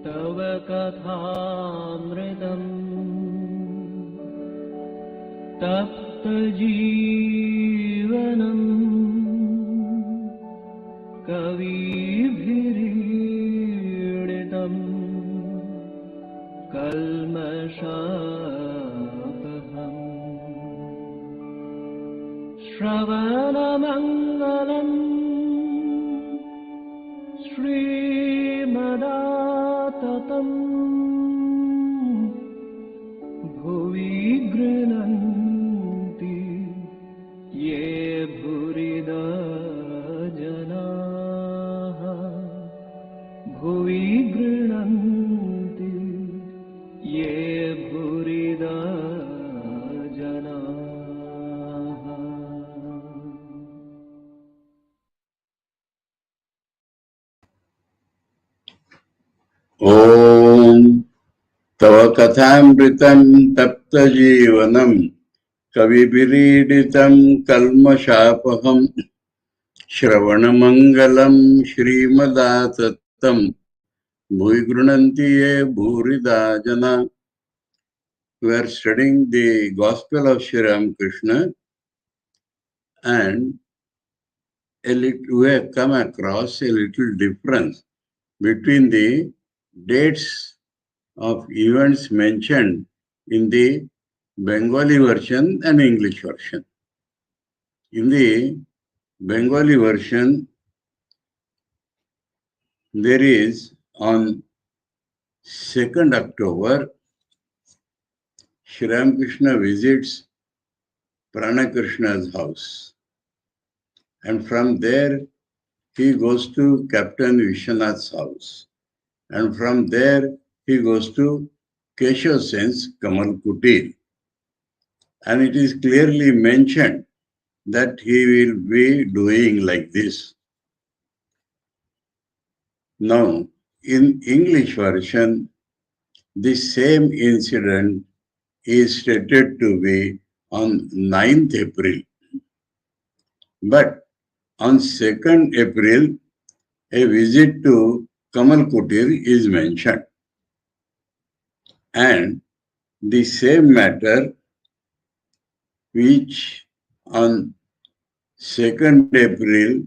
तव कथामृतम् तप्तजीवनम् कविभिरीडितम् कल्मषापहम् श्रवणमङ्गलम् श्रीमदाततम् भुवि गृह्णन्ति ये भूरिदा जनाः भुवि गृह्णन्ति ये भूरिदा जनाः. Om Tava Kathāmritam Tapta Jivanam Kavibiriditam Kalmashapaham Shravanamangalam Shrimadatatam Bhuigrunantiye Bhurida Jana. We are studying the Gospel of Sri Ramakrishna, and we have come across a little difference between the dates of events mentioned in the Bengali version and English version. In the Bengali version, there is on 2nd October, Sri Ramakrishna visits Pranakrishna's house, and from there he goes to Captain Vishwanath's house, and from there he goes to Keshav Sen's Kamal Kutir. And it is clearly mentioned that he will be doing like this. Now, in English version, the same incident is stated to be on 9th April. But on 2nd April, a visit to Kamal Kutir is mentioned. And the same matter which on 2nd April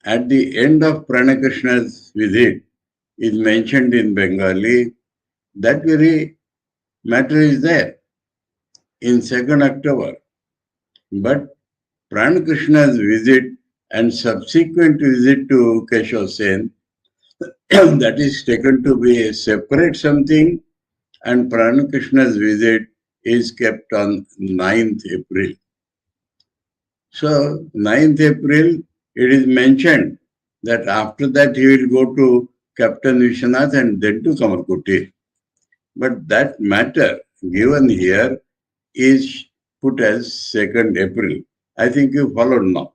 at the end of Pranakrishna's visit is mentioned in Bengali, that very matter is there in 2nd October. But Pranakrishna's visit and subsequent visit to Keshav Sen, that is taken to be a separate something, and Pranakrishna's visit is kept on 9th April. So 9th April, it is mentioned that after that he will go to Captain Vishwanath and then to Kamal Kutir. But that matter given here is put as 2nd April. I think you followed now.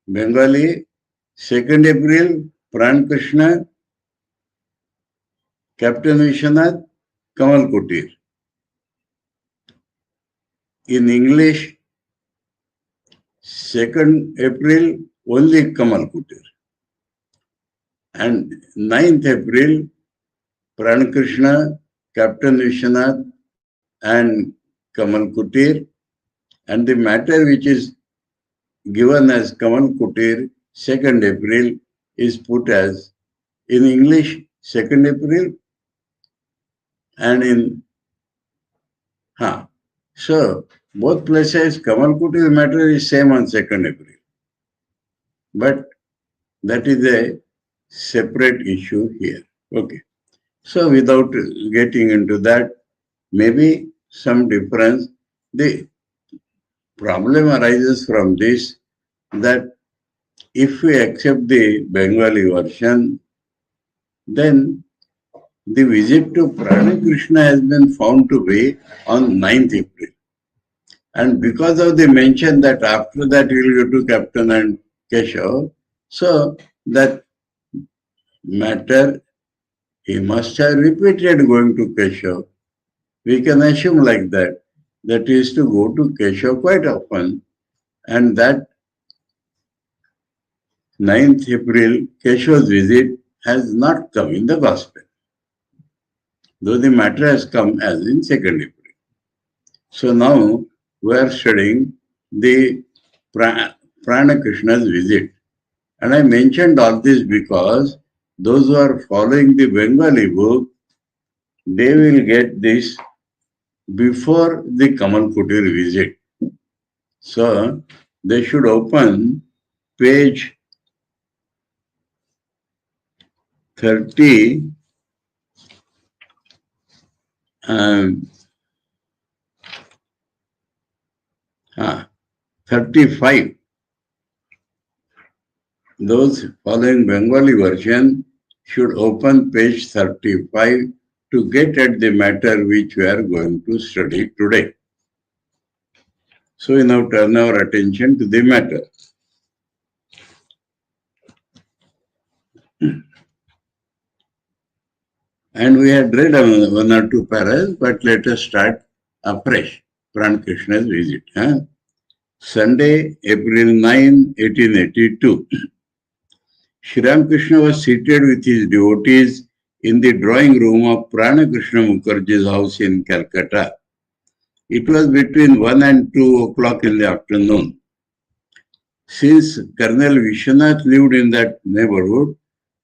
Bengali, 2nd April, Pranakrishna, Captain Vishwanath, Kamal Kutir. In English, 2nd April, only Kamal Kutir. And 9th April, Pranakrishna, Captain Vishwanath, and Kamal Kutir. And the matter which is given as Kamal Kutir, 2nd April, is put as, in English, 2nd April, and in, so both places, Kamal Kutir matter is same on 2nd April. But that is a separate issue here. Okay. So without getting into that, maybe some difference. The problem arises from this, that if we accept the Bengali version, then the visit to Pranakrishna has been found to be on 9th April. And because of the mention that after that he will go to Captain and Keshav, so that matter he must have repeated going to Keshav. We can assume like that he is to go to Keshav quite often, and that 9th April Keshav's visit has not come in the Gospel. though the matter has come as in 2nd April. So now we are studying the Prana Krishna's visit. And I mentioned all this because those who are following the Bengali book, they will get this before the Kamal Kutir visit. So they should open page 30 35. Those following Bengali version should open page 35 to get at the matter which we are going to study today. So we now turn our attention to the matter. And we had read one or two paras, but let us start afresh. Prana Krishna's visit. Sunday, April 9, 1882. Sri Ramakrishna was seated with his devotees in the drawing room of Prana Krishna Mukherjee's house in Calcutta. It was between 1 and 2 o'clock in the afternoon. Since Colonel Vishwanath lived in that neighborhood,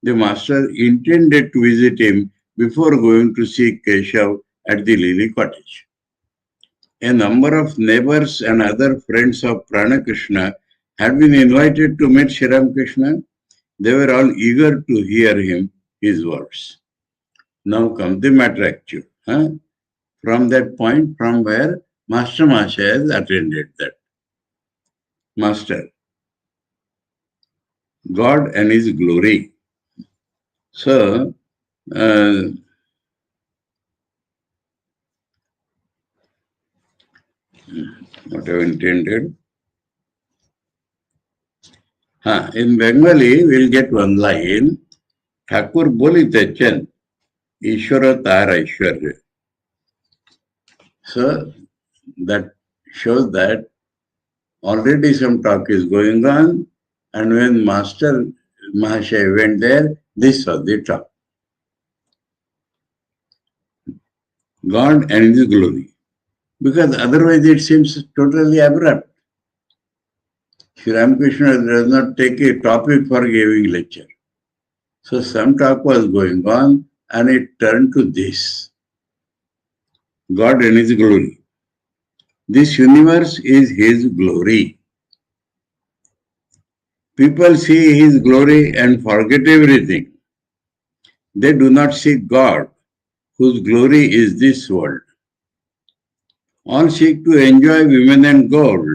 the master intended to visit him before going to see Keshav at the Lily Cottage. A number of neighbors and other friends of Prana Krishna had been invited to meet Sri Ramakrishna. They were all eager to hear his words. Now comes the matter actually. From that point, from where Master Mahasaya has attended that. Master, God and His glory. So, what I intended. In Bengali, we'll get one line. Thakur bolitechen, Ishvara tar Aishwarya. So, that shows that already some talk is going on, and when Master Mahasaya went there, this was the talk. God and His glory. Because otherwise it seems totally abrupt. Sri Ramakrishna does not take a topic for giving lecture. So some talk was going on and it turned to this. God and His glory. This universe is His glory. People see His glory and forget everything. They do not see God, whose glory is this world. All seek to enjoy women and gold,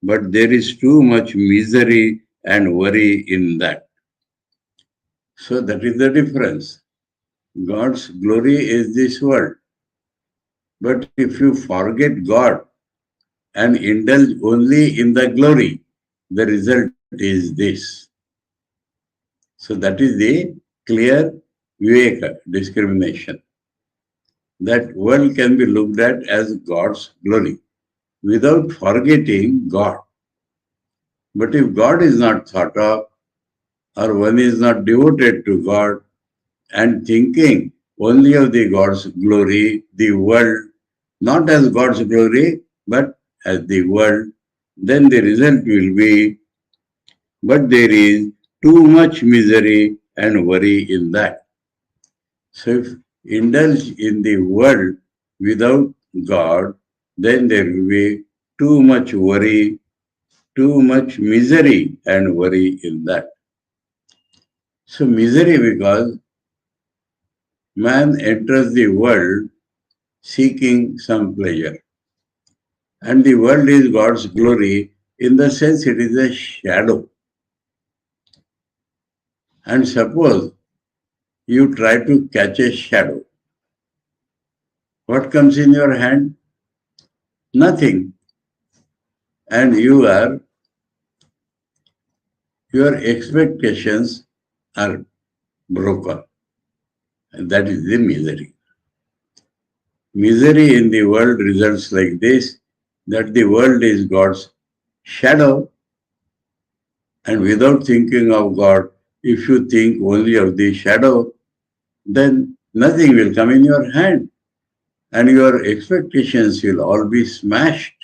but there is too much misery and worry in that. So that is the difference. God's glory is this world. But if you forget God and indulge only in the glory, the result is this. So that is the clear Viveka discrimination. That world can be looked at as God's glory without forgetting God. But if God is not thought of, or one is not devoted to God and thinking only of the God's glory, the world, not as God's glory, but as the world, then the result will be, but there is too much misery and worry in that. So if indulge in the world without God, then there will be too much worry, too much misery and worry in that. So misery because man enters the world seeking some pleasure. And the world is God's glory in the sense it is a shadow. And suppose you try to catch a shadow. What comes in your hand? Nothing. And your expectations are broken. And that is the misery. Misery in the world results like this, that the world is God's shadow, and without thinking of God, if you think only of the shadow, then nothing will come in your hand. And your expectations will all be smashed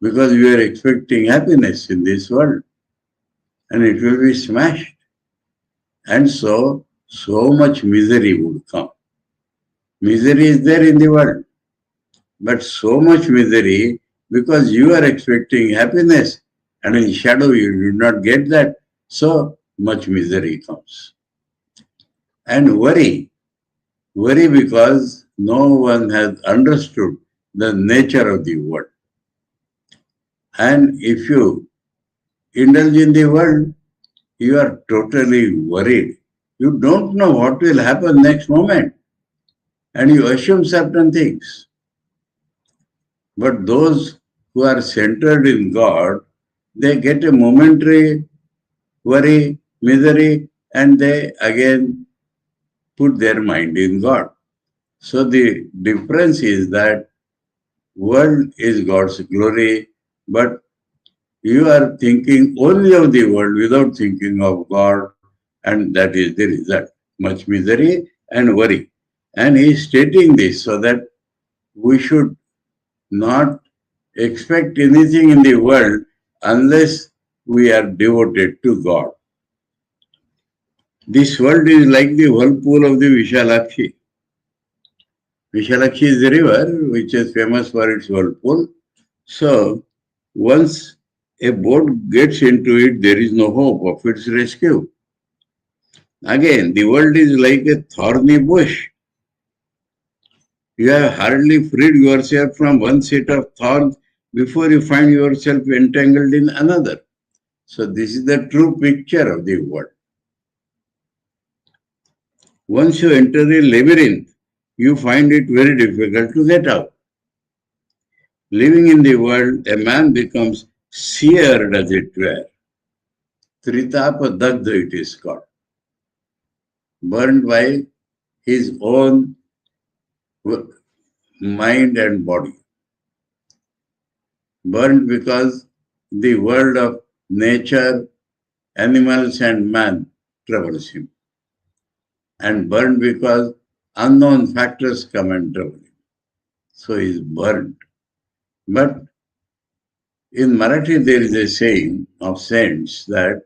because you are expecting happiness in this world. And it will be smashed. And so much misery would come. Misery is there in the world. But so much misery because you are expecting happiness and in shadow you did not get that. So much misery comes. And worry because no one has understood the nature of the world. And if you indulge in the world, you are totally worried. You don't know what will happen next moment. And you assume certain things. But those who are centered in God, they get a momentary worry, misery, and they again put their mind in God. So the difference is that world is God's glory, but you are thinking only of the world without thinking of God, and that is the result. Much misery and worry. And he is stating this so that we should not expect anything in the world unless we are devoted to God. This world is like the whirlpool of the Vishalakshi. Vishalakshi is the river which is famous for its whirlpool. So once a boat gets into it, there is no hope of its rescue. Again, the world is like a thorny bush. You have hardly freed yourself from one set of thorns before you find yourself entangled in another. So this is the true picture of the world. Once you enter a labyrinth, you find it very difficult to get out. Living in the world, a man becomes seared, as it were. Tritapa Dagdha it is called. Burned by his own mind and body. Burned because the world of nature, animals and man troubles him. And burned because unknown factors come and trouble him. So he is burned. But in Marathi there is a saying of saints that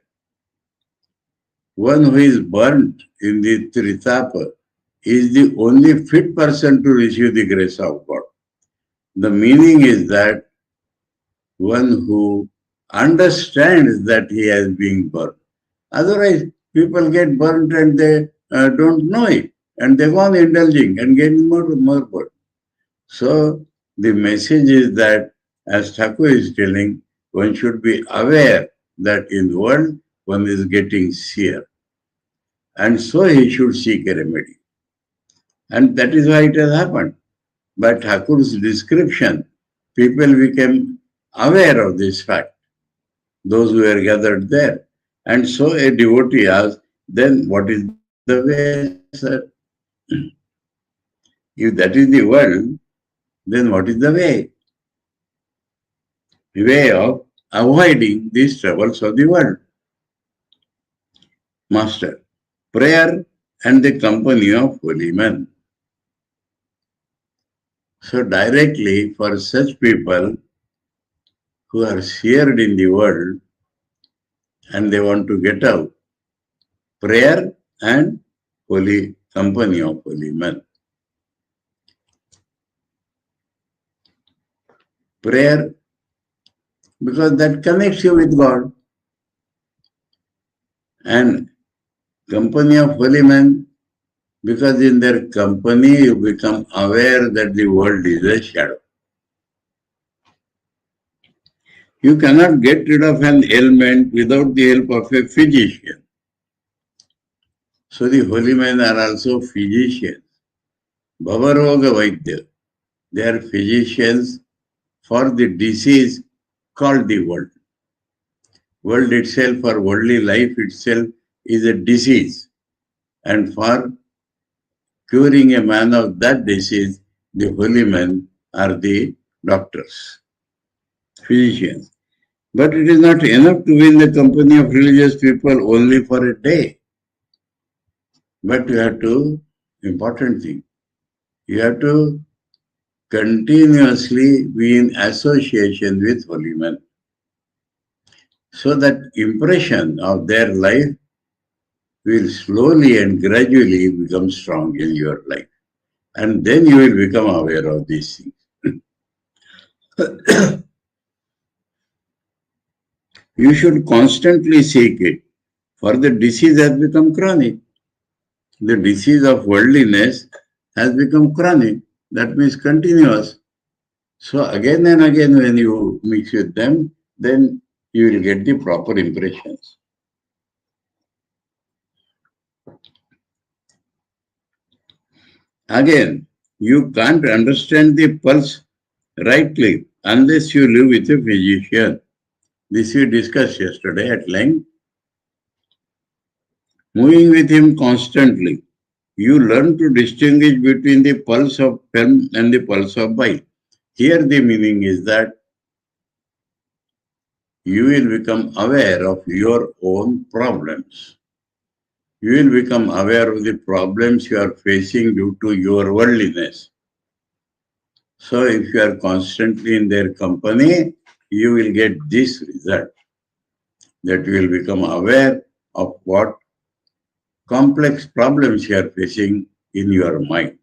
one who is burnt in the Tritapa is the only fit person to receive the grace of God. The meaning is that one who understands that he has been burnt. Otherwise, people get burnt and they don't know it. And they go on indulging and getting more burnt. So the message is that, as Thakur is telling, one should be aware that in the world one is getting seared. And so he should seek a remedy. And that is why it has happened. By Thakur's description, people became aware of this fact, those who were gathered there. And so a devotee asked, then what is the way, sir? If that is the world, then what is the way? The way of avoiding these troubles of the world. Master, prayer and the company of holy men. So directly for such people who are seared in the world and they want to get out, prayer and holy company of holy men. Prayer, because that connects you with God. And company of holy men, because in their company you become aware that the world is a shadow. You cannot get rid of an ailment without the help of a physician. So the holy men are also physicians. Bhavaroga Vaidya. They are physicians for the disease called the world. World itself or worldly life itself is a disease. And for curing a man of that disease, the holy men are the doctors, physicians. But it is not enough to be in the company of religious people only for a day. But you have to important thing. You have to continuously be in association with holy men, so that impression of their life will slowly and gradually become strong in your life. And then you will become aware of these things. You should constantly seek it, for the disease has become chronic. The disease of worldliness has become chronic. That means continuous. So again and again when you mix with them, then you will get the proper impressions. Again, you can't understand the pulse rightly unless you live with a physician. This we discussed yesterday at length. Moving with him constantly, you learn to distinguish between the pulse of pen and the pulse of bile. Here the meaning is that you will become aware of your own problems. You will become aware of the problems you are facing due to your worldliness. So if you are constantly in their company, you will get this result, that you will become aware of what complex problems you are facing in your mind.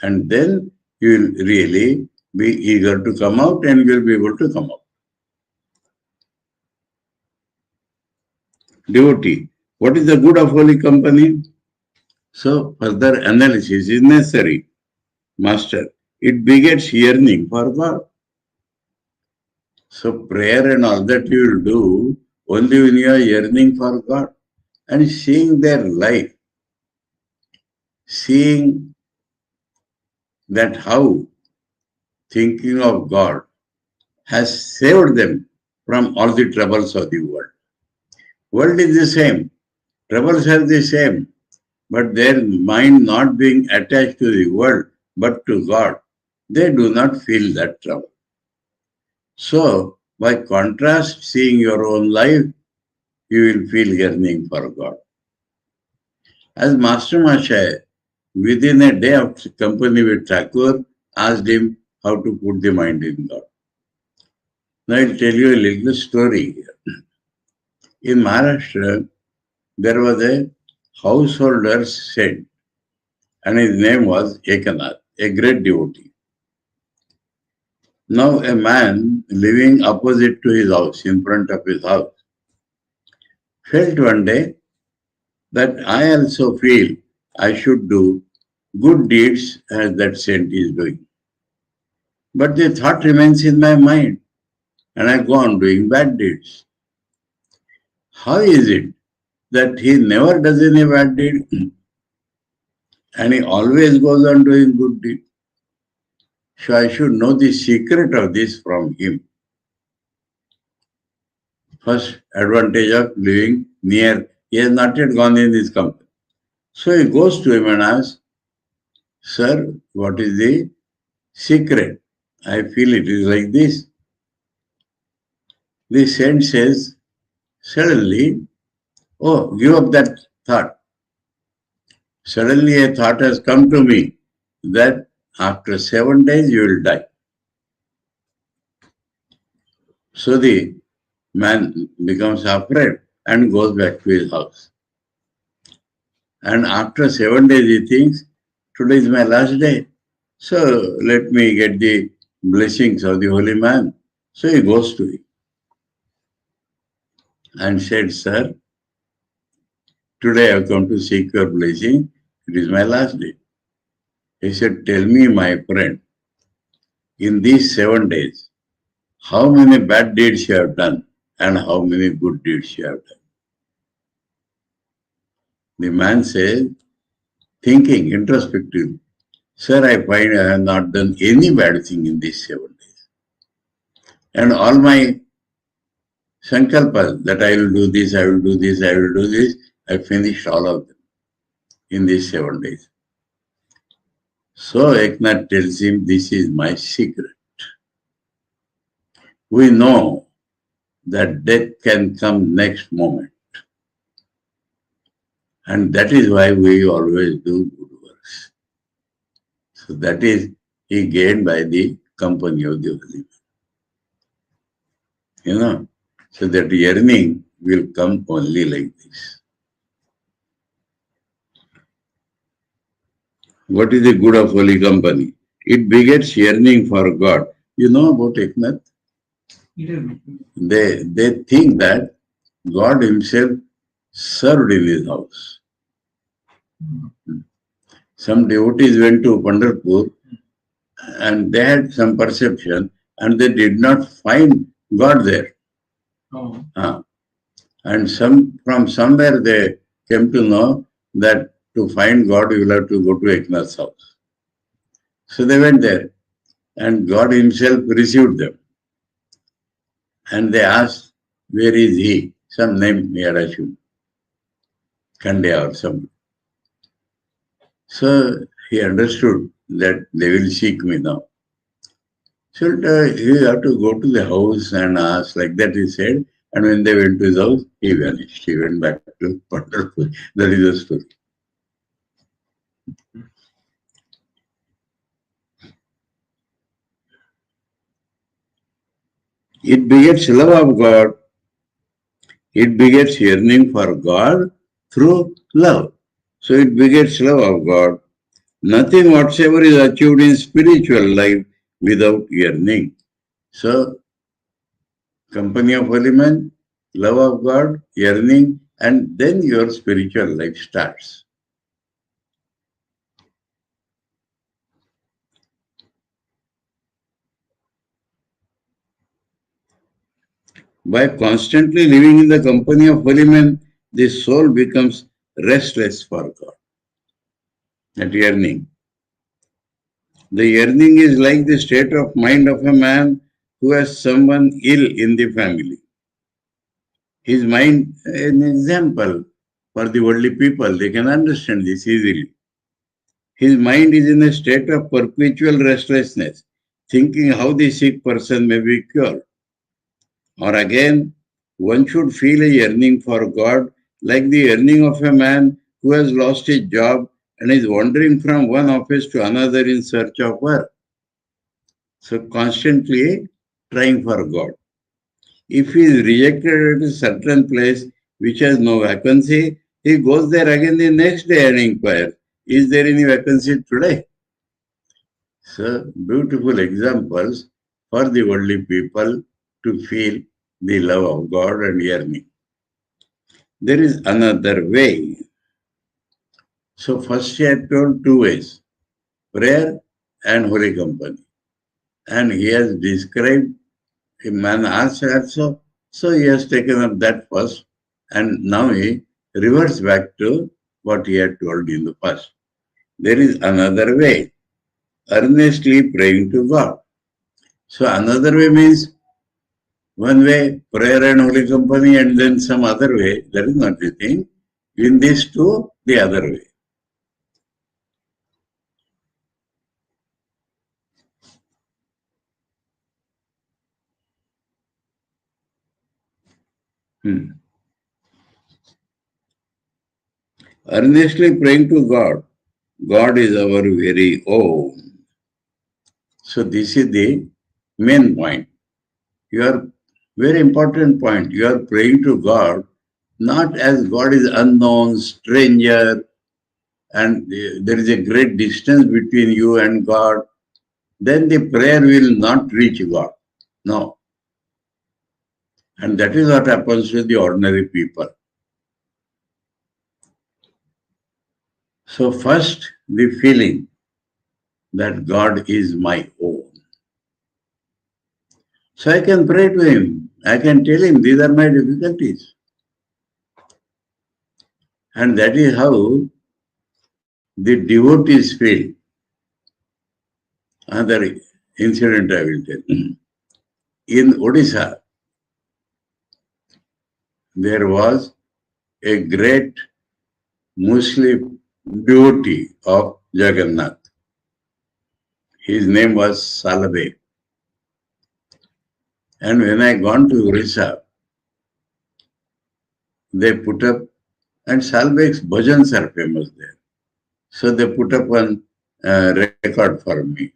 And then you will really be eager to come out and you will be able to come out. Devotee, what is the good of holy company? So further analysis is necessary. Master, it begets yearning for God. So prayer and all that you will do only when you are yearning for God and seeing their life, seeing that how thinking of God has saved them from all the troubles of the world. World is the same, troubles are the same, but their mind not being attached to the world but to God, they do not feel that trouble. So, by contrast, seeing your own life, you will feel yearning for God. As Master Mashai, within a day of company with Thakur, asked him how to put the mind in God. Now I'll tell you a little story here. In Maharashtra, there was a householder saint, and his name was Ekanath, a great devotee. Now a man living opposite to his house, in front of his house, felt one day that I also feel I should do good deeds as that saint is doing. But the thought remains in my mind and I go on doing bad deeds. How is it that he never does any bad deed and he always goes on doing good deeds? So I should know the secret of this from him. First advantage of living near, he has not yet gone in his company. So he goes to him and asks, Sir, what is the secret? I feel it is like this. The saint says, suddenly, oh, give up that thought. Suddenly a thought has come to me that after 7 days you will die. So the man becomes afraid and goes back to his house. And after 7 days he thinks, today is my last day. So let me get the blessings of the holy man. So he goes to him and said, Sir, today I have come to seek your blessing. It is my last day. He said, tell me, my friend, in these 7 days, how many bad deeds you have done and how many good deeds you have done? The man says, thinking introspectively, Sir, I find I have not done any bad thing in these 7 days. And all my sankalpas that I will do this, I will do this, I will do this, I finished all of them in these 7 days. So Eknath tells him, this is my secret. We know that death can come next moment. And that is why we always do good works. So that is, he gained by the company of the holy man. So that yearning will come only like this. What is the good of holy company? It begets yearning for God. You know about Eknath? They think that God himself served in his house. Some devotees went to Pandharpur and they had some perception and they did not find God there. And from somewhere they came to know that to find God you will have to go to Eknath's house. So they went there and God himself received them. And they asked, where is he? Some name he had assumed. Kandya or something. So he understood that they will seek me now. So you have to go to the house and ask, like that he said. And when they went to his house, he vanished. He went back to Pandharpur. That is the story. It begets love of God. It begets yearning for God through love. So it begets love of God. Nothing whatsoever is achieved in spiritual life without yearning. So, company of holy men, love of God, yearning, and then your spiritual life starts. By constantly living in the company of holy men, the soul becomes restless for God. That yearning. The yearning is like the state of mind of a man who has someone ill in the family. His mind, an example for the worldly people, they can understand this easily. His mind is in a state of perpetual restlessness, thinking how the sick person may be cured. Or again, one should feel a yearning for God like the yearning of a man who has lost his job and is wandering from one office to another in search of work. So constantly trying for God. If he is rejected at a certain place which has no vacancy, he goes there again the next day and inquires, is there any vacancy today? So, beautiful examples for the worldly people to feel the love of God and yearning. There is another way. So, first he had told two ways, prayer and holy company. And he has described a man also, so he has taken up that first, and now he reverts back to what he had told in the past. There is another way, earnestly praying to God. So another way means one way, prayer and holy company, and then some other way, that is not the thing. In these two, the other way. Earnestly praying to God. God is our very own. So this is the main point. You are very important point. You are praying to God, not as God is unknown, stranger, and there is a great distance between you and God. Then the prayer will not reach God. No. And that is what happens with the ordinary people. So first, the feeling that God is my own. So I can pray to Him. I can tell Him, these are my difficulties. And that is how the devotees feel. Another incident I will tell. In Odisha, there was a great Muslim devotee of Jagannath. His name was Salabeg. And when I gone to Orissa, they put up, and Salabeg's bhajans are famous there. So they put up one record for me.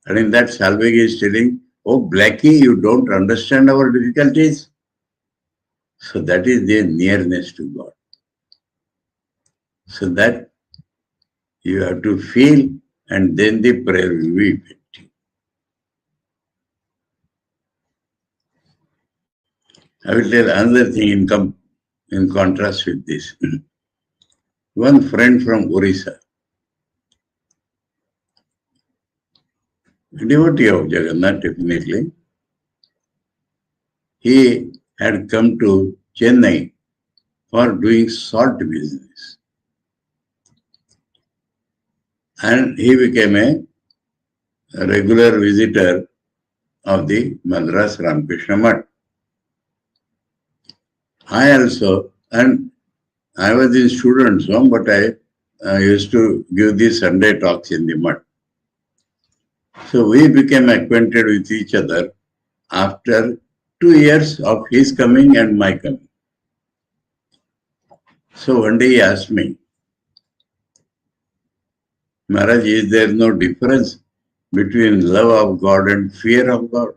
And in that, Salvegi is telling, "Oh, Blackie, you don't understand our difficulties." So that is their nearness to God. So that you have to feel, and then the prayer will be effective. I will tell another thing in contrast with this. One friend from Orissa, a devotee of Jagannath, definitely, he had come to Chennai for doing salt business. And he became a regular visitor of the Madras Ramakrishna Math. I also, and I was in students' home, but I used to give the Sunday talks in the Math. So we became acquainted with each other after 2 years of his coming and my coming. So one day he asked me, "Maharaj, is there no difference between love of God and fear of God?"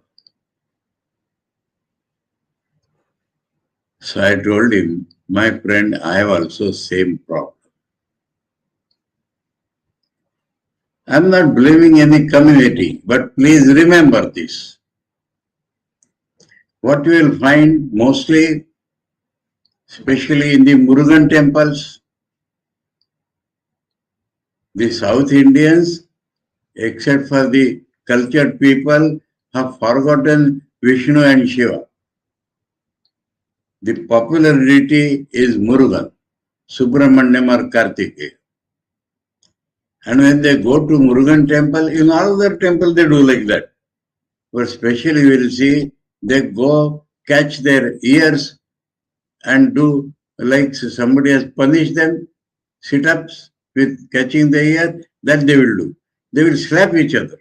So I told him, "My friend, I have also same problem. I'm not blaming any community, but please remember this. What you will find mostly, especially in the Murugan temples, the South Indians, except for the cultured people, have forgotten Vishnu and Shiva. The popular deity is Murugan, Subramanyam or Kartikeya. And when they go to Murugan temple, in all other temple they do like that. But especially you will see, they go catch their ears and do like somebody has punished them, sit-ups with catching the ear, that they will do. They will slap each other.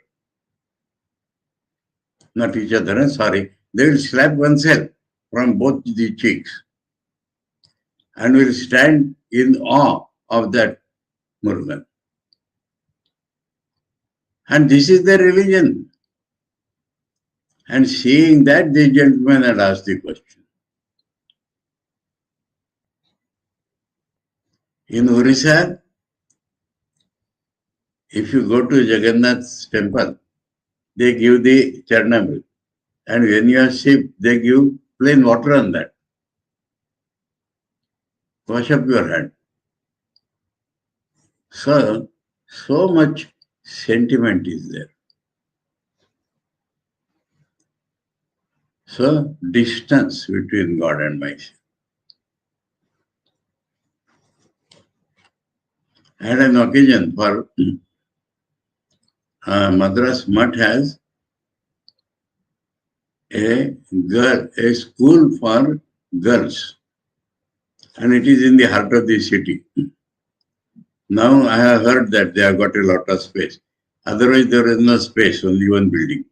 Not each other, sorry. They will slap oneself from both the cheeks and will stand in awe of that Murugan. And this is their religion. And seeing that, the gentleman had asked the question. In Orissa, if you go to Jagannath's temple, they give the charnamrit. And when you are sick, they give plain water on that. Wash up your hand. So much sentiment is there. So, distance between God and myself. I had an occasion for Madras Math has a school for girls, and it is in the heart of the city. Now I have heard that they have got a lot of space. Otherwise, there is no space, only one building.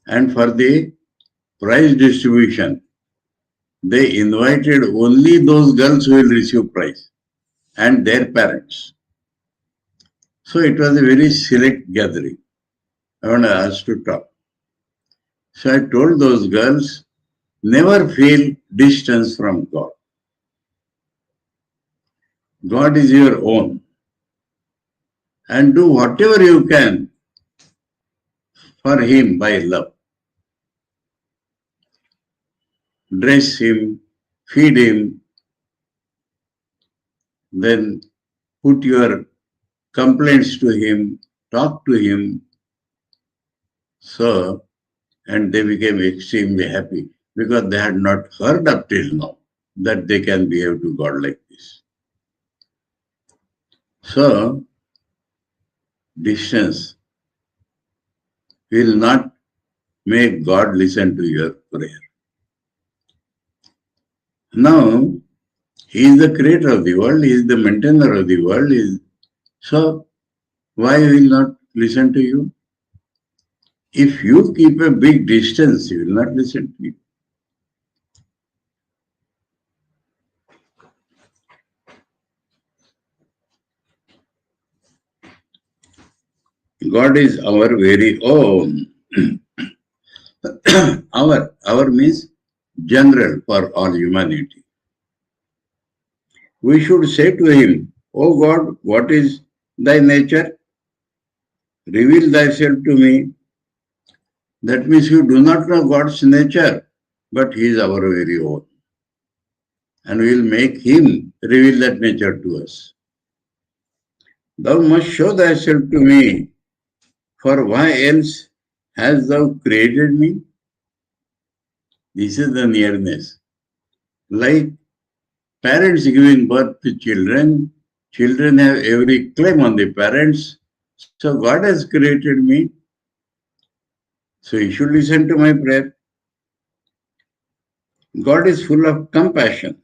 And for the prize distribution, they invited only those girls who will receive prize and their parents. So it was a very select gathering. I want to ask to talk. So I told those girls, never feel distance from God. God is your own. And do whatever you can for Him by love. Dress Him, feed Him, then put your complaints to Him, talk to Him. So, and they became extremely happy because they had not heard up till now that they can behave to God like this. So, distance will not make God listen to your prayer. Now, He is the creator of the world, He is the maintainer of the world. So, why will not listen to you? If you keep a big distance, He will not listen to you. God is our very own. Our means general for all humanity. We should say to him, O God, what is thy nature? Reveal thyself to me. That means you do not know God's nature, but he is our very own. And we will make him reveal that nature to us. Thou must show thyself to me, for why else hast thou created me? This is the nearness. Like parents giving birth to children, children have every claim on the parents. So God has created me. So you should listen to my prayer. God is full of compassion.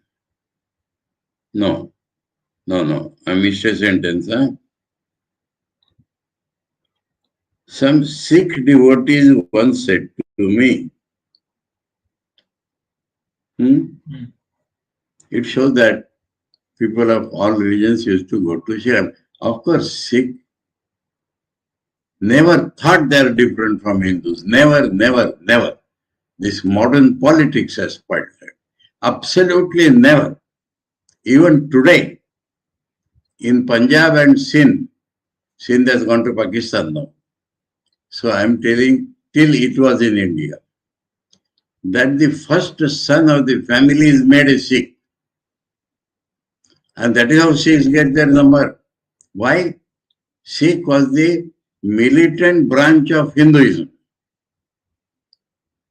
No. I missed a sentence. Huh? Some Sikh devotees once said to me, it shows that people of all religions used to go to Sri Ram. Of course, Sikh never thought they are different from Hindus. Never. This modern politics has spoiled that. Absolutely never. Even today, in Punjab and Sindh has gone to Pakistan now. So I am telling, till it was in India, that the first son of the family is made a Sikh. And that is how Sikhs get their number. Why? Sikh was the militant branch of Hinduism.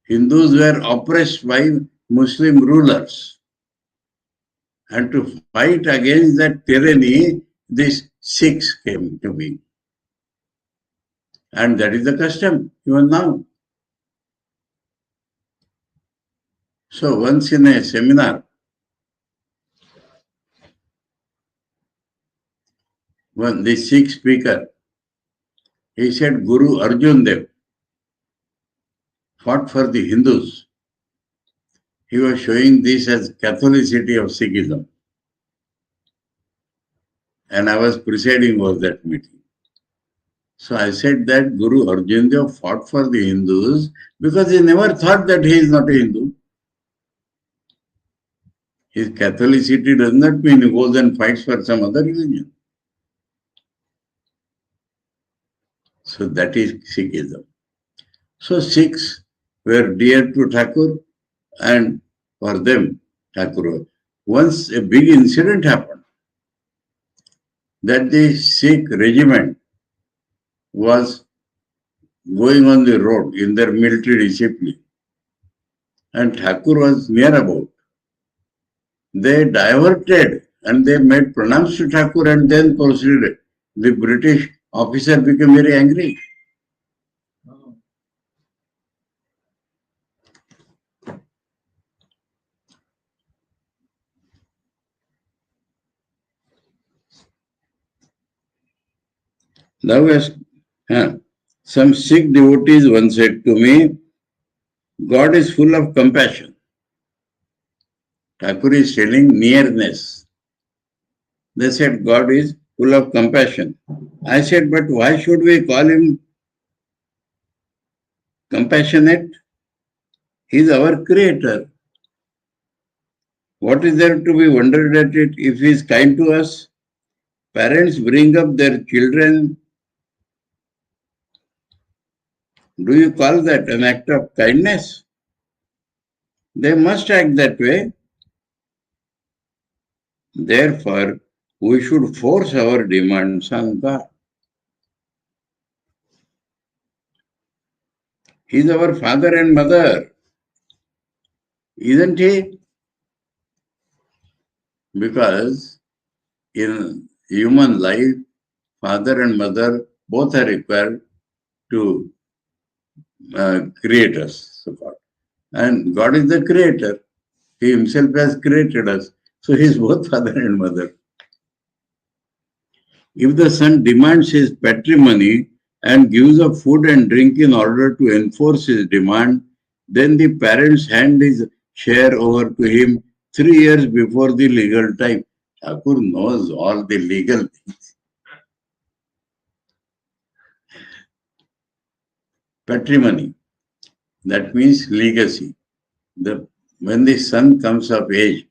Hindus were oppressed by Muslim rulers. And to fight against that tyranny, these Sikhs came to be. And that is the custom even now. So once in a seminar, when the Sikh speaker, he said Guru Arjun Dev fought for the Hindus. He was showing this as Catholicity of Sikhism. And I was presiding over that meeting. So I said that Guru Arjan Dev fought for the Hindus because he never thought that he is not a Hindu. His Catholicity does not mean he goes and fights for some other religion. So that is Sikhism. So Sikhs were dear to Thakur, and for them, Thakur. Once a big incident happened that the Sikh regiment was going on the road in their military discipline, and Thakur was near about. They diverted and they made pranams to Thakur and then proceeded. The British officer became very angry. Now, some Sikh devotees once said to me, God is full of compassion. Thakur is telling nearness. They said God is full of compassion. I said, but why should we call him compassionate? He is our creator. What is there to be wondered at it if he is kind to us? Parents bring up their children. Do you call that an act of kindness? They must act that way. Therefore, we should force our demands on God. He is our father and mother, isn't he? Because in human life, father and mother both are required to create us. So-called. And God is the creator. He himself has created us. So he is both father and mother. If the son demands his patrimony and gives up food and drink in order to enforce his demand, then the parents hand his share over to him 3 years before the legal time. Thakur knows all the legal things. patrimony. That means legacy. When the son comes of age,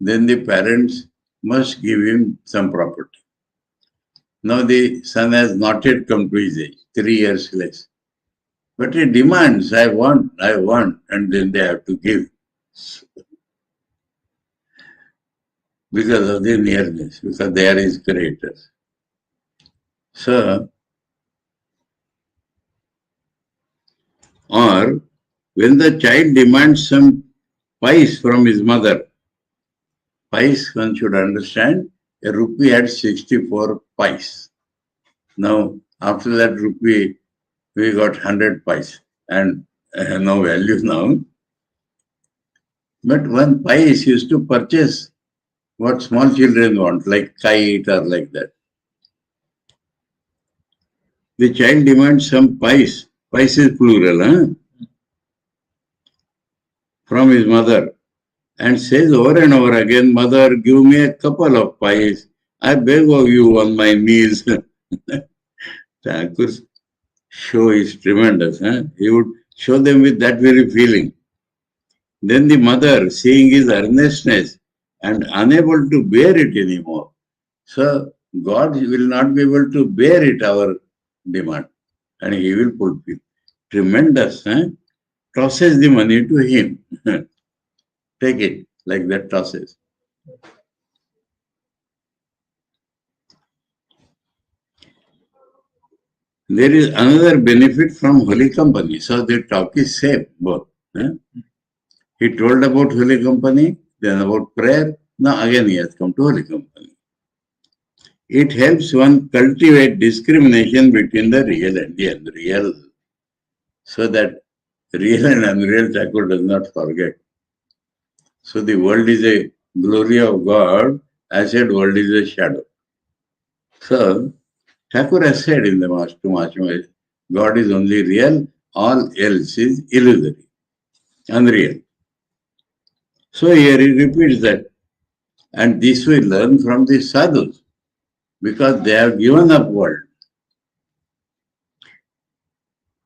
then the parents must give him some property. Now the son has not yet come to his age, 3 years less. But he demands, I want, and then they have to give. Because of the nearness, because they are his creators. So, or when the child demands some pice from his mother, pice, one should understand, a rupee had 64 pice. Now, after that rupee, we got 100 pice and no value now. But one pice used to purchase what small children want, like kite or like that. The child demands some pice. Pice is plural, from his mother, and says over and over again, Mother, give me a couple of pies. I beg of you on my knees. Thakur's show is tremendous. He would show them with that very feeling. Then the mother, seeing his earnestness and unable to bear it anymore. So God will not be able to bear it, our demand, and he will fulfill. Tremendous. Tosses the money to him. Take it, like that tosses. There is another benefit from Holy Company. So the talk is same, both. He told about Holy Company, then about prayer. Now again he has come to Holy Company. It helps one cultivate discrimination between the real and the unreal. So that real and unreal Thakur does not forget. So the world is a glory of God. I said world is a shadow. So Thakur has said in the Master, God is only real, all else is illusory, unreal. So here he repeats that. And this we learn from the sadhus, because they have given up world.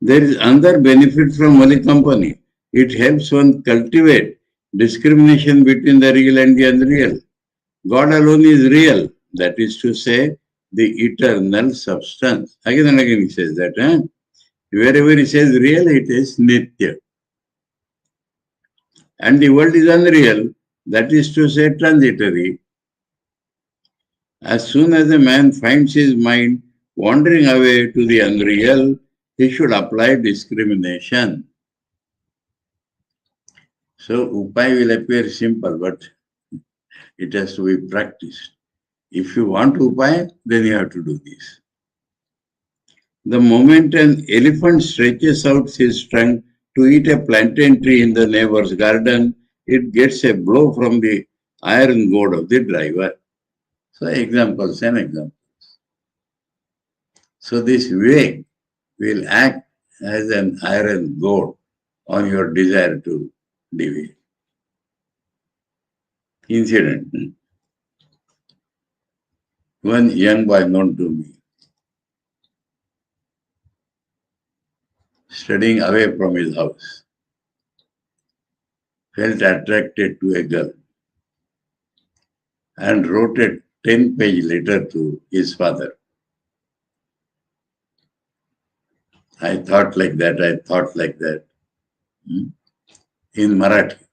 There is another benefit from Holy Company. It helps one cultivate discrimination between the real and the unreal. God alone is real, that is to say, the eternal substance. Again and again he says that. Wherever he says real, it is nitya. And the world is unreal, that is to say, transitory. As soon as a man finds his mind wandering away to the unreal, he should apply discrimination. So, Upai will appear simple, but it has to be practiced. If you want Upai, then you have to do this. The moment an elephant stretches out his trunk to eat a plantain tree in the neighbor's garden, it gets a blow from the iron goad of the driver. So, examples and examples. So, this Vivek will act as an iron goad on your desire to deviate. Incident. One young boy known to me, studying away from his house, felt attracted to a girl and wrote a 10-page letter to his father. I thought like that, In Marathi.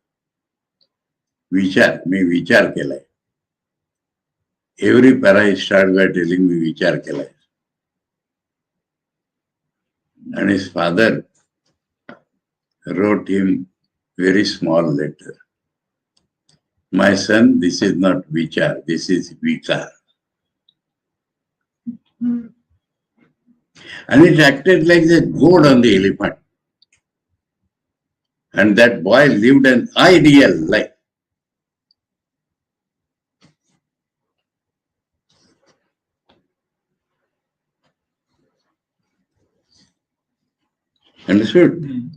विचार केलाय. Every para starts by telling me विचार केलाय. And his father wrote him very small letter. My son, this is not vichar, this is vikar. And it acted like the goad on the elephant. And that boy lived an ideal life. Understood?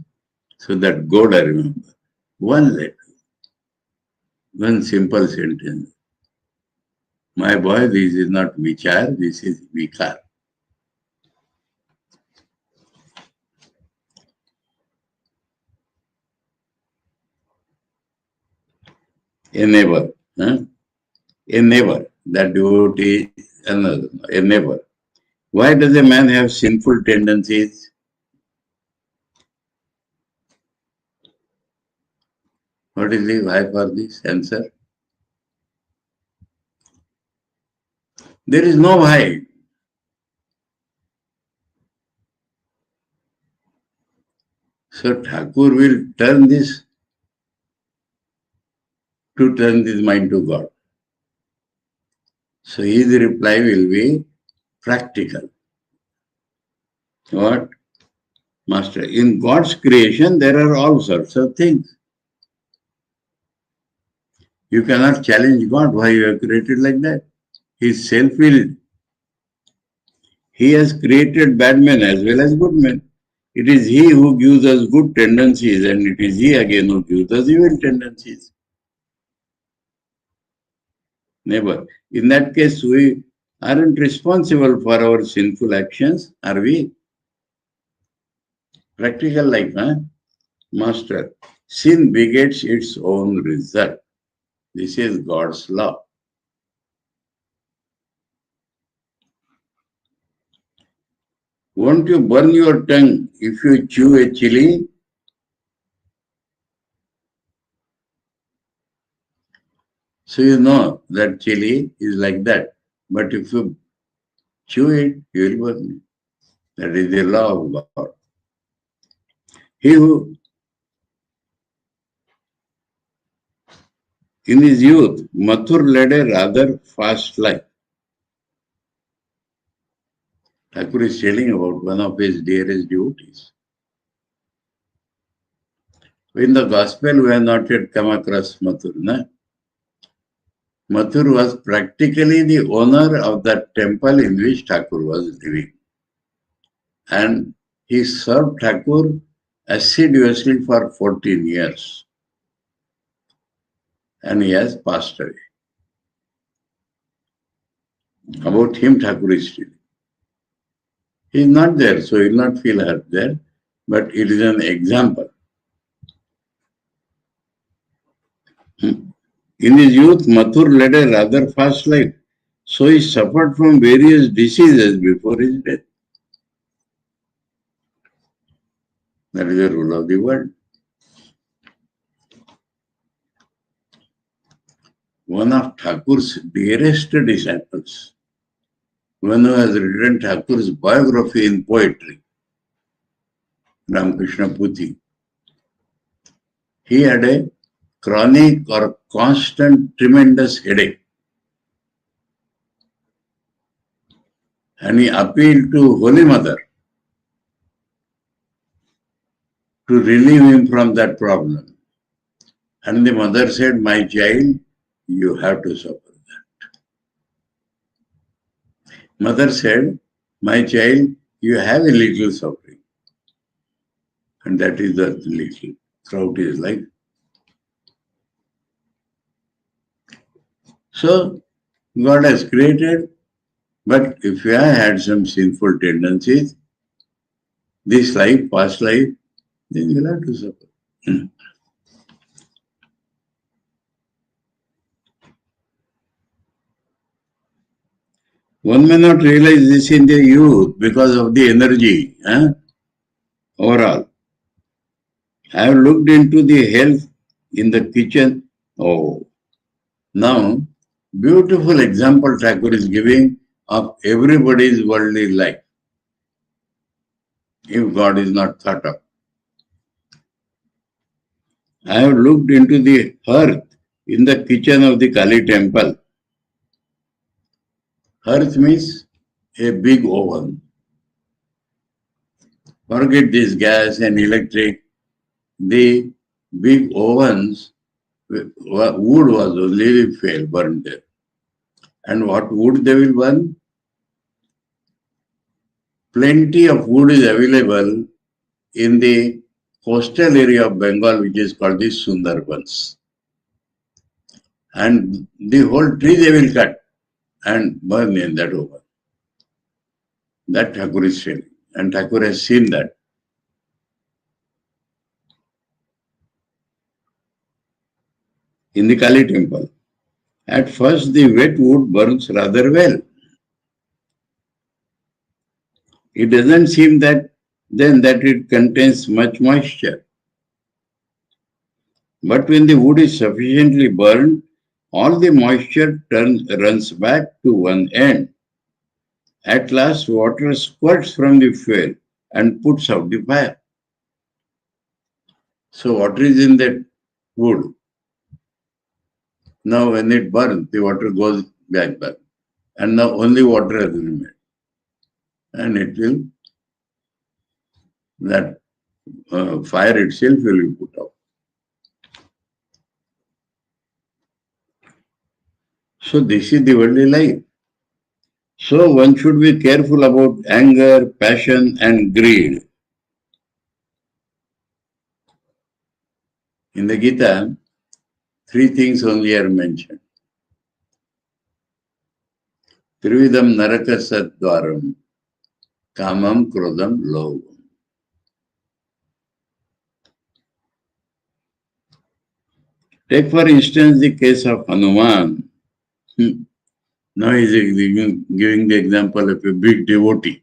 So that goad I remember. One letter. One simple sentence. My boy, this is not vichar, this is vikar. a neighbor. A neighbor, that devotee, another, a neighbor. Why does a man have sinful tendencies? What is the why for this answer? There is no why. So Thakur will turn this mind to God. So his reply will be practical. What? Master, in God's creation there are all sorts of things. You cannot challenge God why you are created like that. He is self-willed. He has created bad men as well as good men. It is He who gives us good tendencies and it is He again who gives us evil tendencies. Never. In that case, we aren't responsible for our sinful actions, are we? Practical life, Master, sin begets its own result. This is God's law. Won't you burn your tongue if you chew a chili? So you know that chili is like that. But if you chew it, you will burn it. That is the law of God. He who, in his youth, Mathur led a rather fast life. Thakur is telling about one of his dearest devotees. In the gospel, we have not yet come across Mathur. Mathur was practically the owner of that temple in which Thakur was living. And he served Thakur assiduously for 14 years. And he has passed away. About him, Thakur is telling. He is not there, so he will not feel hurt there, but it is an example. In his youth, Mathur led a rather fast life, so he suffered from various diseases before his death. That is the rule of the world. One of Thakur's dearest disciples, one who has written Thakur's biography in poetry, Ramakrishna Puthi, he had a chronic or constant tremendous headache. And he appealed to Holy Mother to relieve him from that problem. And the mother said, my child, you have to suffer that. Mother said, my child, you have a little suffering. And that is the little throughout his life. So, God has created, but if you have had some sinful tendencies, this life, past life, then you will have to suffer. One may not realize this in their youth because of the energy, overall. I have looked into the health in the kitchen. Oh, now, beautiful example Thakur is giving of everybody's worldly life, if God is not thought of. I have looked into the hearth in the kitchen of the Kali temple. Hearth means a big oven. Forget this gas and electric. The big ovens, wood was only fail, burned there. And what wood they will burn? Plenty of wood is available in the coastal area of Bengal, which is called the Sundarbans. And the whole tree they will cut and burn in that oven. That Thakur is saying. And Thakur has seen that. in the Kali temple. At first, the wet wood burns rather well. It doesn't seem that then that it contains much moisture. But when the wood is sufficiently burned, all the moisture runs back to one end. At last, water squirts from the fuel and puts out the fire. So water is in that wood. Now when it burns, the water goes back. And now only water has remained. And it will, that fire itself will be put out. So this is the worldly life. So one should be careful about anger, passion and greed. In the Gita, 3 things only are mentioned. Trividam naraka sattvaram, kamam, krodam, lobam. Take for instance the case of Hanuman. Now he is giving the example of a big devotee.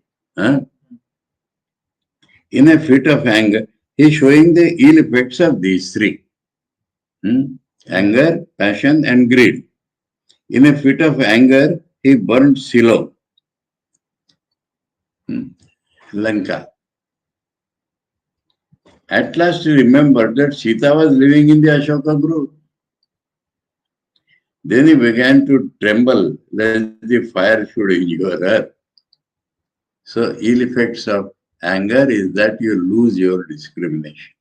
In a fit of anger, he is showing the ill effects of these 3. Anger, passion and greed. In a fit of anger, he burned Silo, Lanka. At last he remembered that Sita was living in the Ashoka Grove. Then he began to tremble lest the fire should injure her. So ill effects of anger is that you lose your discrimination.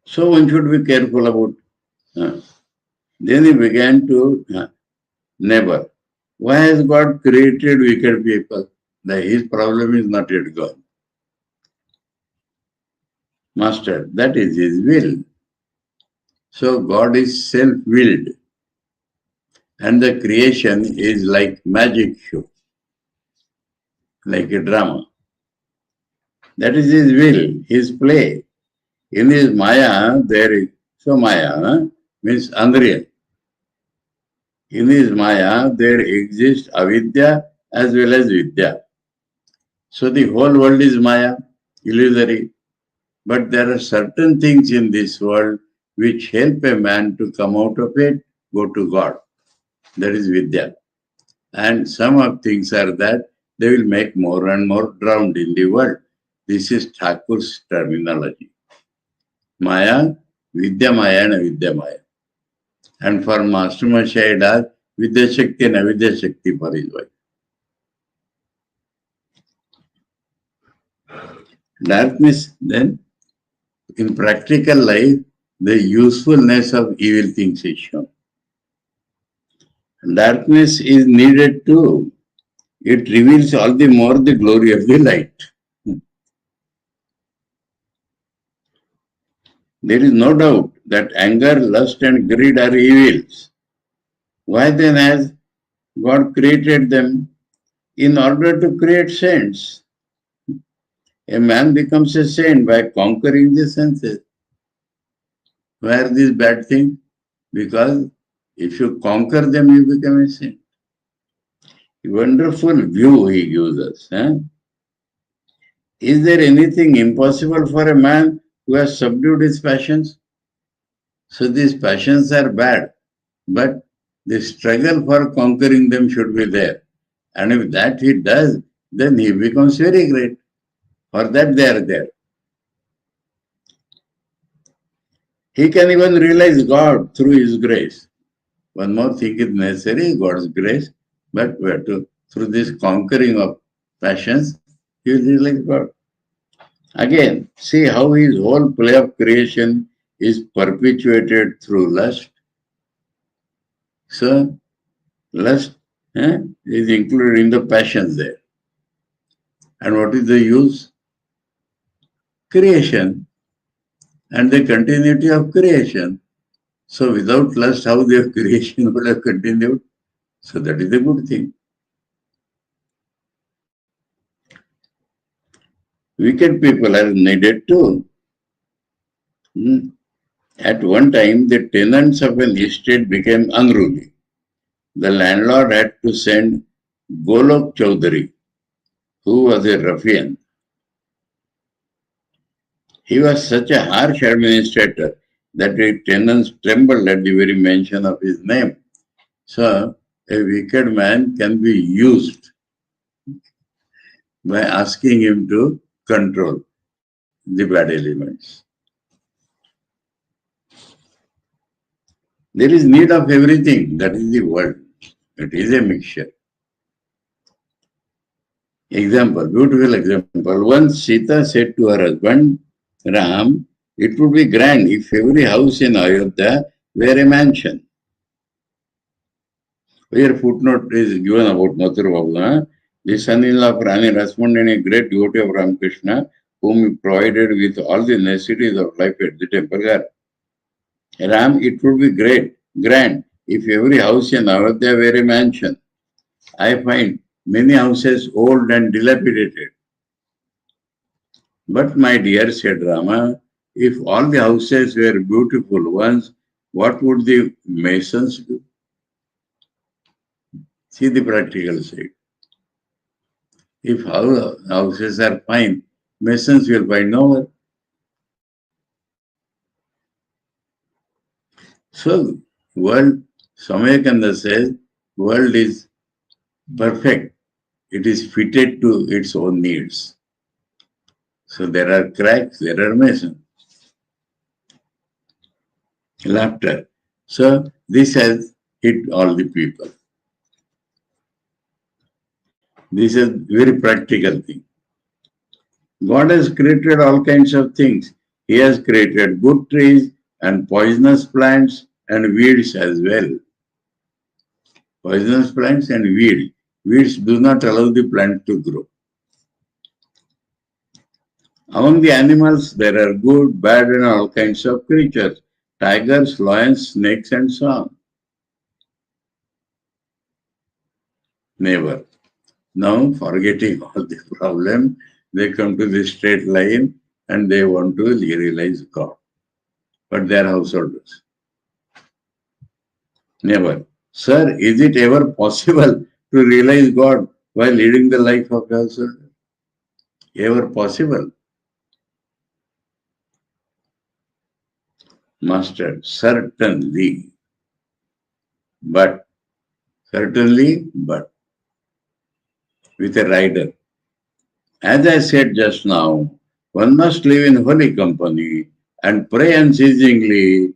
So one should be careful about. Then he began to never. Why has God created wicked people? His problem is not yet gone. Master, that is his will. So God is self-willed. And the creation is like magic show, like a drama. That is his will, his play. In his Maya, there is, so Maya means unreal. In his Maya, there exists avidya as well as vidya. So the whole world is Maya, illusory. But there are certain things in this world which help a man to come out of it, go to God. That is vidya. And some of things are that they will make more and more drowned in the world. This is Thakur's terminology. Maya, Vidya Maya and Avidya Maya. And for Master Mahashaya it has Vidya Shakti and Avidya Shakti for his wife. Darkness then, in practical life, the usefulness of evil things is shown. Darkness is needed too. It reveals all the more the glory of the light. There is no doubt that anger, lust and greed are evils. Why then has God created them? In order to create saints. A man becomes a saint by conquering the senses. Why are these bad things? Because if you conquer them, you become a saint. A wonderful view he gives us. Is there anything impossible for a man who has subdued his passions? So these passions are bad, but the struggle for conquering them should be there. And if that he does, then he becomes very great. For that they are there. He can even realize God through his grace. One more thing is necessary, God's grace, but we have to, through this conquering of passions, he will realize God. Again, see how his whole play of creation is perpetuated through lust. So, lust is included in the passions there. And what is the use? Creation and the continuity of creation. So without lust, how their creation would have continued? So that is a good thing. Wicked people are needed too. At one time, the tenants of an estate became unruly. The landlord had to send Golok Chaudhary, who was a ruffian. He was such a harsh administrator that the tenants trembled at the very mention of his name. So, a wicked man can be used by asking him to control the bad elements. There is need of everything. That is the world. It is a mixture. Example, beautiful example. Once Sita said to her husband, Ram, it would be grand if every house in Ayodhya were a mansion. Here footnote is given about Mathur Babu. The son-in-law of Rani Rasmundani, a great devotee of Ramakrishna, whom he provided with all the necessities of life at the temple. Ram, it would be grand, if every house in Ayodhya were a mansion. I find many houses old and dilapidated. But my dear, said Rama, if all the houses were beautiful ones, what would the masons do? See the practical side. If houses are fine, masons will find no work. So, world, Swami Vivekananda says, world is perfect. It is fitted to its own needs. So there are cracks, there are masons. Laughter. So this has hit all the people. This is very practical thing. God has created all kinds of things. He has created good trees and poisonous plants and weeds as well. Poisonous plants and weeds. Weeds do not allow the plant to grow. Among the animals, there are good, bad, and all kinds of creatures. Tigers, lions, snakes, and so on. Never. Now, forgetting all the problem, they come to the straight line and they want to realize God. But they are householders. Never. Sir, is it ever possible to realize God while leading the life of a householder? Ever possible? Master, certainly. But, certainly, but. With a rider. As I said just now, one must live in holy company and pray unceasingly.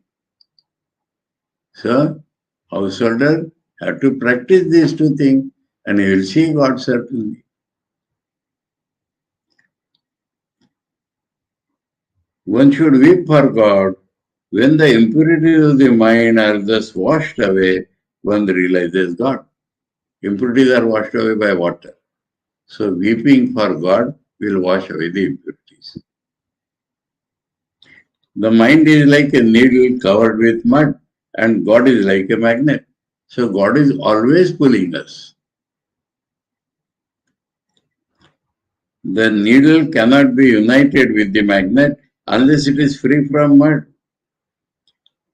So, householder have to practice these two things and he will see God certainly. One should weep for God. When the impurities of the mind are thus washed away, one realizes God. Impurities are washed away by water. So weeping for God will wash away the impurities. The mind is like a needle covered with mud and God is like a magnet. So God is always pulling us. The needle cannot be united with the magnet unless it is free from mud.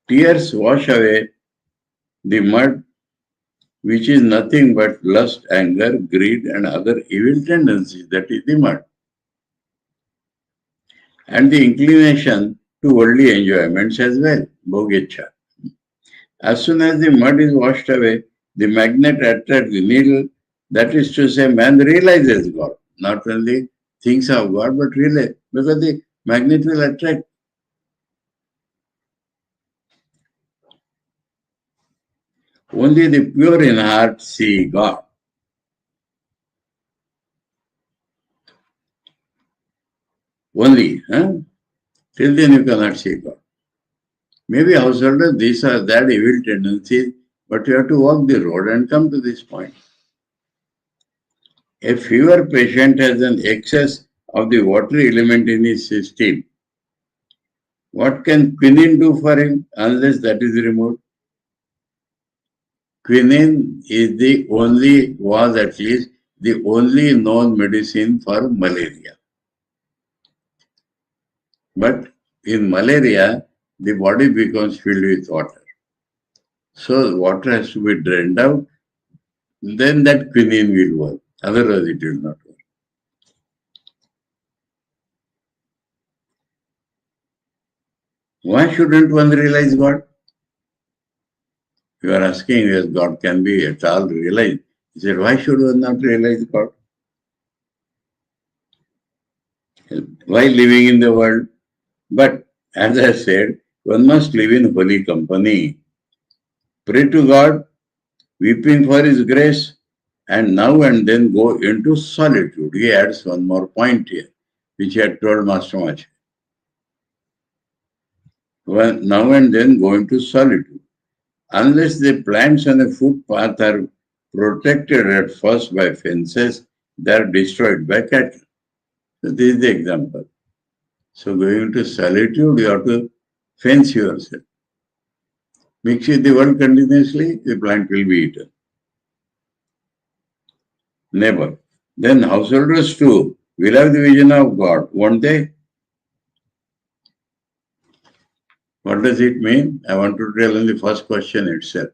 Tears wash away the mud, which is nothing but lust, anger, greed, and other evil tendencies. That is the mud. And the inclination to worldly enjoyments as well, bhogecha. As soon as the mud is washed away, the magnet attracts the needle. That is to say, man realizes God. Not only thinks of God, but really, because the magnet will attract. Only the pure in heart see God. Only. Till then you cannot see God. Maybe householders, these are that evil tendencies, but you have to walk the road and come to this point. A fever patient has an excess of the water element in his system. What can quinine do for him unless that is removed? Quinine is was at least the only known medicine for malaria. But in malaria, the body becomes filled with water. So water has to be drained out, then that quinine will work. Otherwise it will not work. Why shouldn't one realize God? You are asking if God can be at all realized. He said, why should one not realize God? Why living in the world? But as I said, one must live in holy company. Pray to God, weeping for His grace, and now and then go into solitude. He adds one more point here, which he had told Master Machi. Now and then go into solitude. Unless the plants on the footpath are protected at first by fences, they are destroyed by cattle. So this is the example. So going into solitude, you have to fence yourself. Mix with the world continuously, the plant will be eaten. Never. Then householders too will have the vision of God, won't they? What does it mean? I want to tell in the first question itself.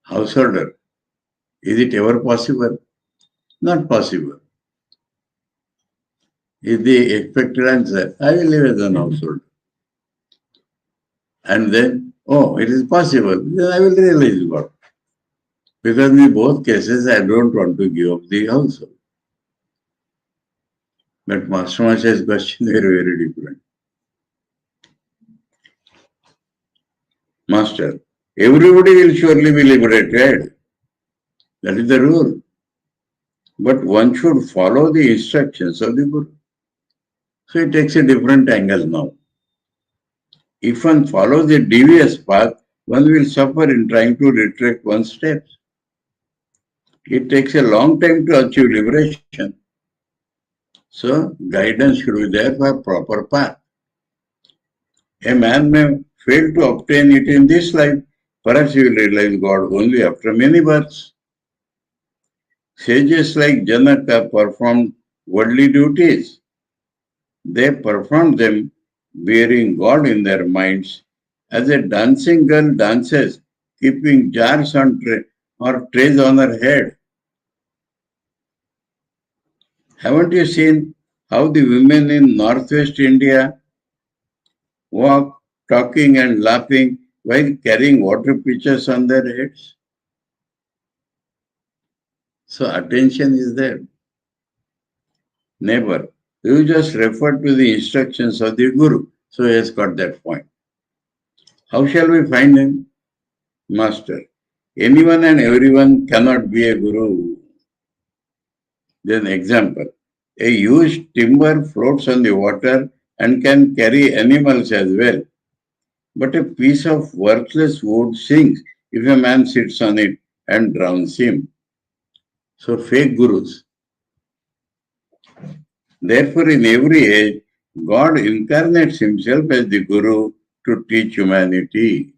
Householder, is it ever possible? Not possible. Is the expected answer, I will live as an householder. And then, oh, it is possible, then I will realize God. Because in both cases, I don't want to give up the household. But Master Macha's question is very, very different. Master, everybody will surely be liberated. That is the rule. But one should follow the instructions of the Guru. So it takes a different angle now. If one follows a devious path, one will suffer in trying to retrace one's steps. It takes a long time to achieve liberation. So guidance should be there for a proper path. A man may fail to obtain it in this life. Perhaps he will realize God only after many births. Sages like Janaka performed worldly duties. They performed them bearing God in their minds, as a dancing girl dances, keeping jars on or trays on her head. Haven't you seen how the women in northwest India walk, talking and laughing while carrying water pitchers on their heads? So attention is there. Never. You just refer to the instructions of the Guru. So he has got that point. How shall we find him? Master. Anyone and everyone cannot be a Guru. Then example. A huge timber floats on the water and can carry animals as well. But a piece of worthless wood sinks if a man sits on it and drowns him. So fake gurus. Therefore, in every age, God incarnates himself as the Guru to teach humanity.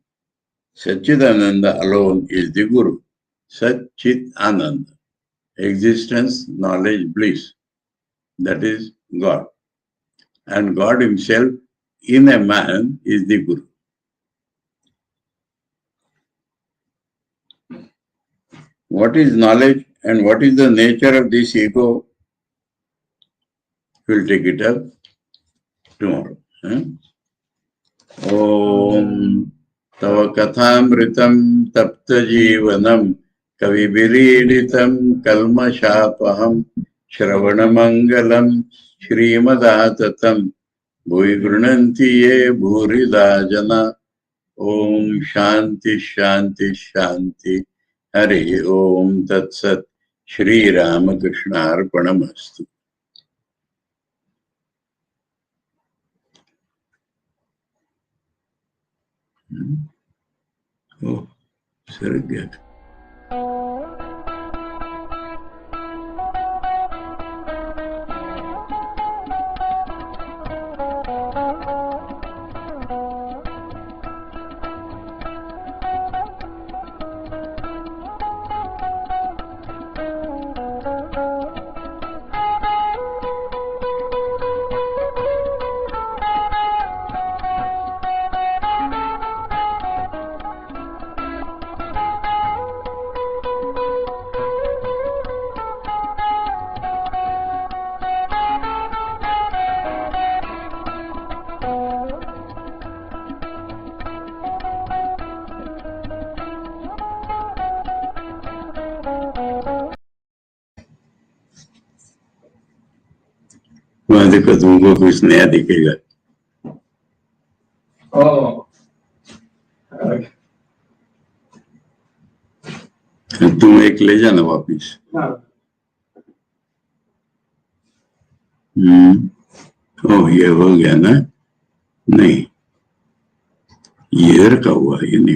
Satchidananda alone is the Guru. Satchit Ananda. Existence, knowledge, bliss. That is God. And God himself in a man is the Guru. What is knowledge and what is the nature of this ego? We'll take it up tomorrow. Om Tava Kathāmritam Tapta Jivanam Kavibirīditam Kalmashāpaham Shravanamangalam Shrimadaatatam Bhuvi Grunanti Ye Bhurida Jana. Om Shanti Shanti Shanti. Hare Om Tat Sat. Sri Ramakrishna Arpanamastu. Oh, very good. देखो तुमको कुछ नया दिखेगा। तुम एक ले जाना वापिस। ये हो गया ना? नहीं, ये रखा हुआ, ये नहीं।